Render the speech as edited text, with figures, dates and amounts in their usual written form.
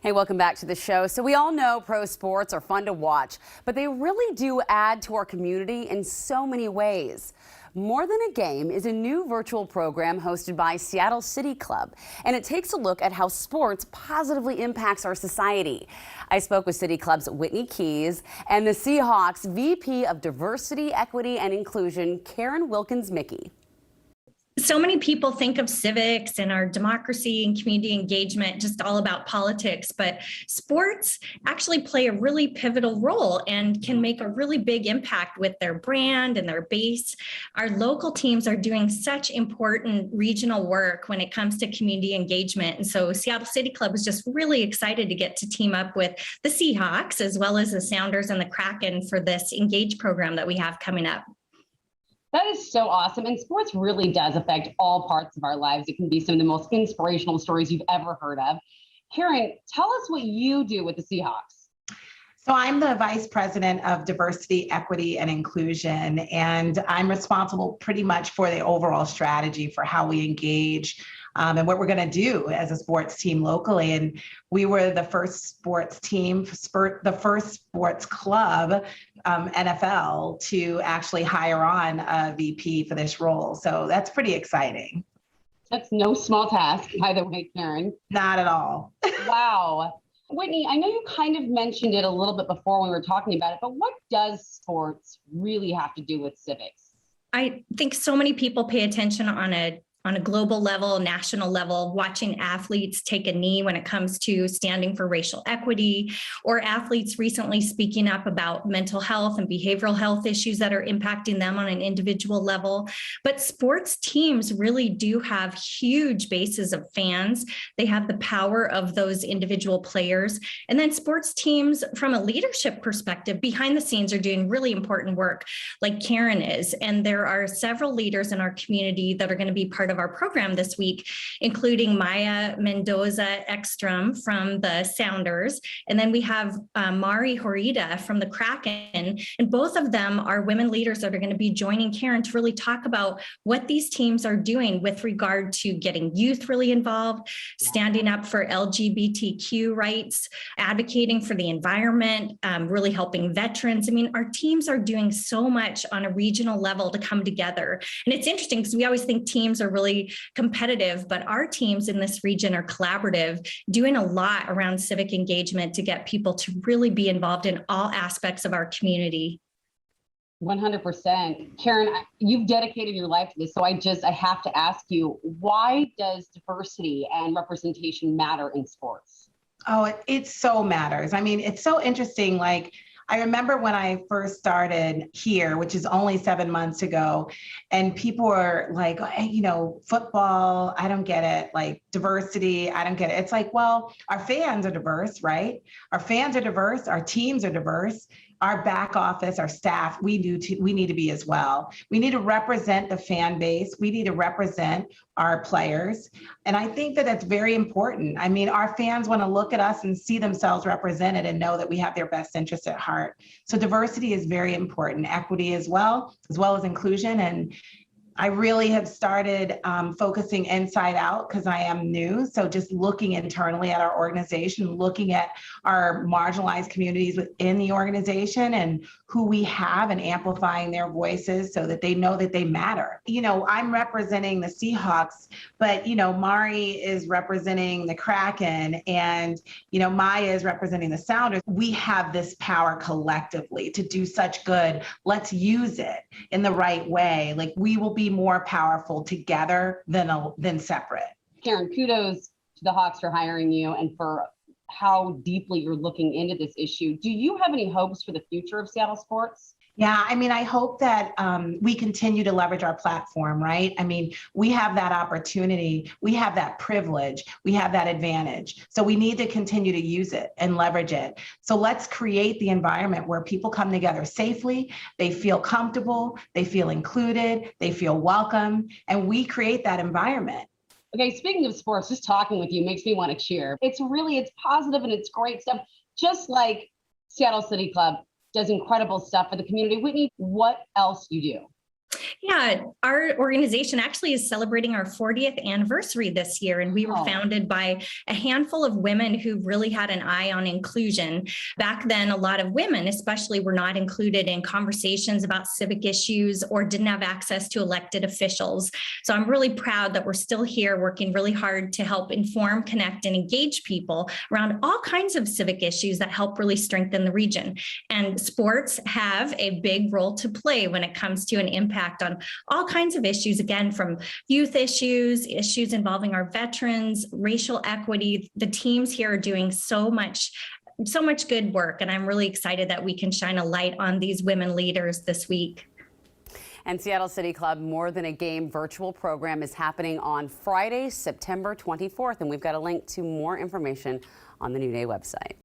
Hey, welcome back to the show. So we all know pro sports are fun to watch, but they really do add to our community in so many ways. More Than a Game is a new virtual program hosted by Seattle CityClub, and it takes a look at how sports positively impacts our society. I spoke with CityClub's Whitney Keyes and the Seahawks VP of Diversity, Equity, and Inclusion, Karen Wilkins-Mickey. So many people think of civics and our democracy and community engagement just all about politics, but sports actually play a really pivotal role and can make a really big impact with their brand and their base. Our local teams are doing such important regional work when it comes to community engagement. And so Seattle CityClub was just really excited to get to team up with the Seahawks as well as the Sounders and the Kraken for this Engage program that we have coming up. That is so awesome. And sports really does affect all parts of our lives. It can be some of the most inspirational stories you've ever heard of. Karen, tell us what you do with the Seahawks. So I'm the Vice President of Diversity, Equity, and Inclusion, and I'm responsible pretty much for the overall strategy for how we engage and what we're going to do as a sports team locally. And we were the first sports team, the first sports club, NFL, to actually hire on a VP for this role. So that's pretty exciting. That's no small task, by the way, Karen. Not at all. Wow. Whitney, I know you kind of mentioned it a little bit before when we were talking about it, but what does sports really have to do with civics? I think so many people pay attention on a global level, national level, watching athletes take a knee when it comes to standing for racial equity, or athletes recently speaking up about mental health and behavioral health issues that are impacting them on an individual level. But sports teams really do have huge bases of fans. They have the power of those individual players. And then sports teams, from a leadership perspective, behind the scenes are doing really important work like Karen is. And there are several leaders in our community that are going to be part of our program this week, including Maya Mendoza Ekstrom from the Sounders. And then we have Mari Horita from the Kraken. And both of them are women leaders that are going to be joining Karen to really talk about what these teams are doing with regard to getting youth really involved, standing up for LGBTQ rights, advocating for the environment, really helping veterans. I mean, our teams are doing so much on a regional level to come together. And it's interesting because we always think teams are really competitive, but our teams in this region are collaborative, doing a lot around civic engagement to get people to really be involved in all aspects of our community. 100%. Karen, you've dedicated your life to this, so I have to ask you, why does diversity and representation matter in sports? Oh, it so matters. I mean, it's so interesting. Like, I remember when I first started here, which is only 7 months ago, and people were like, hey, football, I don't get it. Like, diversity, I don't get it. It's like, well, our fans are diverse, right? Our fans are diverse. Our teams are diverse. Our back office, our staff, we need to be as well. We need to represent the fan base. We need to represent our players. And I think that that's very important. I mean, our fans want to look at us and see themselves represented and know that we have their best interests at heart. So diversity is very important, equity as well as inclusion. And I really have started focusing inside out because I am new. So just looking internally at our organization, looking at our marginalized communities within the organization and who we have and amplifying their voices so that they know that they matter. I'm representing the Seahawks, but, Mari is representing the Kraken and, Maya is representing the Sounders. We have this power collectively to do such good. Let's use it in the right way. Like, we will be more powerful together than separate. Karen, kudos to the Hawks for hiring you and for how deeply you're looking into this issue. Do you have any hopes for the future of Seattle sports? Yeah, I mean, I hope that we continue to leverage our platform, right? I mean, we have that opportunity, we have that privilege, we have that advantage. So we need to continue to use it and leverage it. So let's create the environment where people come together safely, they feel comfortable, they feel included, they feel welcome, and we create that environment. Okay, speaking of sports, just talking with you makes me want to cheer. It's positive and it's great stuff, just like Seattle CityClub does incredible stuff for the community. Whitney, what else you do? Yeah, our organization actually is celebrating our 40th anniversary this year, and we were founded by a handful of women who really had an eye on inclusion. Back then, a lot of women, especially, were not included in conversations about civic issues or didn't have access to elected officials. So I'm really proud that we're still here working really hard to help inform, connect, and engage people around all kinds of civic issues that help really strengthen the region. And sports have a big role to play when it comes to an impact on all kinds of issues, again, from youth issues involving our veterans, racial equity. The teams here are doing so much good work, and I'm really excited that we can shine a light on these women leaders this week. And Seattle CityClub More Than a Game virtual program is happening on Friday, September 24th, and we've got a link to more information on the New Day website.